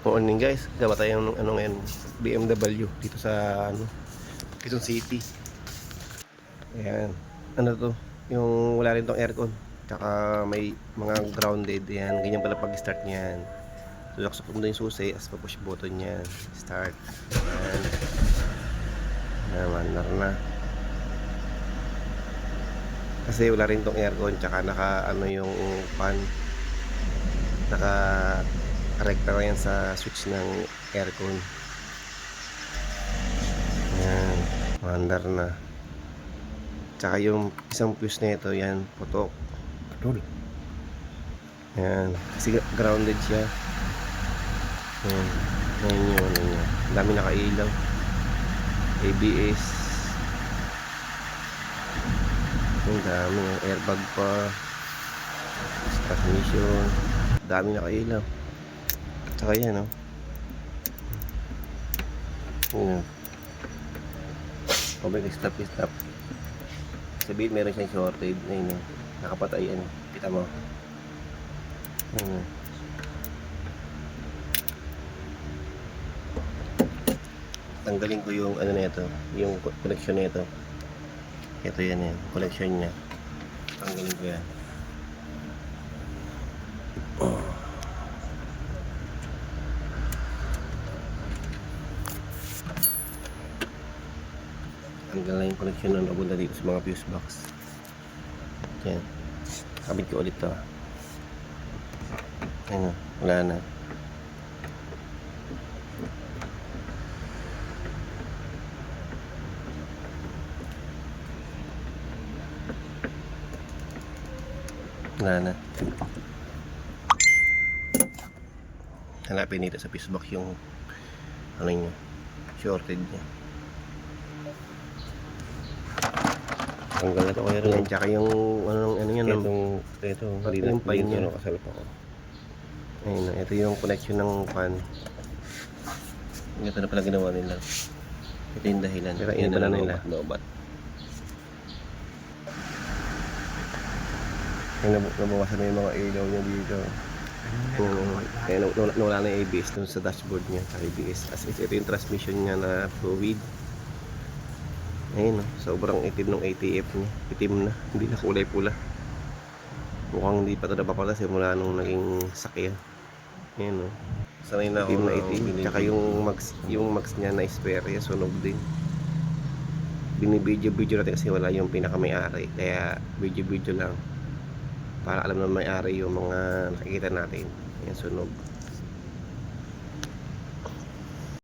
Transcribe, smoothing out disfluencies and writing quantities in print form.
Morning guys, gawa tayo ng ano ngayon, BMW dito sa ano, Quezon City. Ayan, ano to, yung wala rin tong aircon. Tsaka may mga grounded, yan, ganyan pala pag start niyan. Sulak-sulak mo yung susi, as pa-push button yan, start. Ayan, mandar na. Kasi wala rin tong aircon, tsaka naka ano yung fan, naka rekta na yan sa switch ng aircon. Ayan, mandar na. Tsaka yung isang fuse na ito, yan, putok. Patrol. Ayan, kasi grounded siya. Ayan, ayan yun, ayan yun. Ang dami nakailaw. ABS. Ang dami, airbag pa. Transmission. Ang dami nakailaw. Tsaka yan, no. Ayan. Pabalik, stop. Sabihin meron siyang shorted. Ayun, nakapatay yan. Kita mo. Ayun. Tanggalin ko yung ano na ito, yung connection na ito. Ito yan, connection niya. Tanggalin ko yan. Tanggal na yung connection na napunta dito sa mga fuse box. Yan. Kabit ko ulit to. Ayun, wala na. Wala na. Hanapin dito sa fuse box yung ano niya, shorted niya. Tanggal na to kaya rin. Tsaka yung ano yan, ito yung pine niya. Kasalap ako. Ayun, ito yung connection ng fan. Ito na pala ginawa nila. Ito yung dahilan. Pero yun na nila. Lobat. Nabawasan na yung mga ilaw niya dito. Kaya nawala na yung ABS dun sa dashboard niya. ABS. As ito yung transmission niya na fluid. Ayun, sobrang itim ng ATF niya. Itim na, hindi na kulay pula. Mukhang hindi pa ito napapala simula nung naging sakyan. Ayun, sanay na itim na itim. Tsaka yung max niya na spare, sunog din. Binibidyo natin kasi wala yung pinaka-may-ari. Kaya video lang para alam na may-ari yung mga nakikita natin. Ayan, sunog.